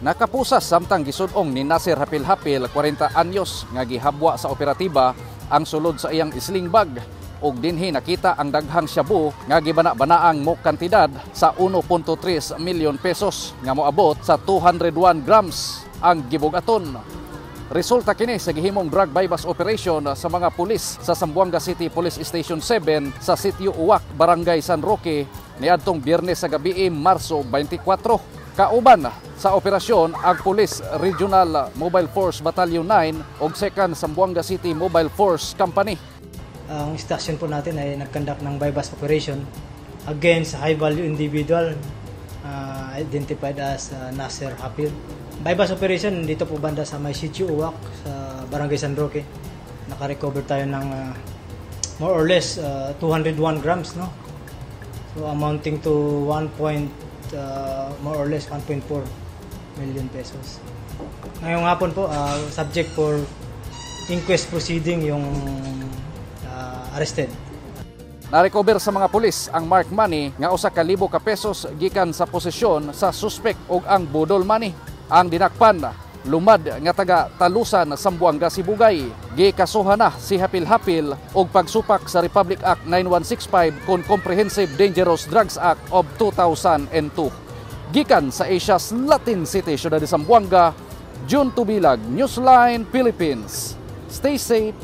Nakapusas samtang gisudong ni Nasir Hapil-Hapil 40 anyos nga gihabwa sa operatiba ang sulod sa iyang sling bag ug dinhi nakita ang daghang shabu nga gibana-banaang mo kantidad sa 1.3 milyon pesos nga moabot sa 201 grams ang gibugaton. Resulta kini sa gihimong drug bypass operation sa mga pulis sa Zamboanga City Police Station 7 sa Sitio Uwak, Barangay San Roque niadtong Biyernes sa gabi, Marso 24. Kauban sa operasyon ang Police Regional Mobile Force Battalion 9 ug 2nd Zamboanga City Mobile Force Company. Ang istasyon po natin ay nag-conduct ng bypass operation against high-value individual identified as Nasir Hapil. Bypass operation dito po banda sa may Sitio Uwak sa Barangay San Roque. Naka-recover tayo ng more or less 201 grams, no? So amounting to more or less 1.4 million pesos. Ngayong hapon po, subject for inquest proceeding yung arrested. Na-recover sa mga pulis ang marked money nga usa ka libo ka pesos gikan sa posisyon sa suspect ug ang budol money. Ang dinakpan lumad nga taga Talusan, Zamboanga, Sibugay. Gikasuhan na si Hapil-Hapil og pagsupak sa Republic Act 9165 kon Comprehensive Dangerous Drugs Act of 2002. Gikan sa Asia's Latin City, Ciudad de Zamboanga, June Tubilag, Newsline, Philippines. Stay safe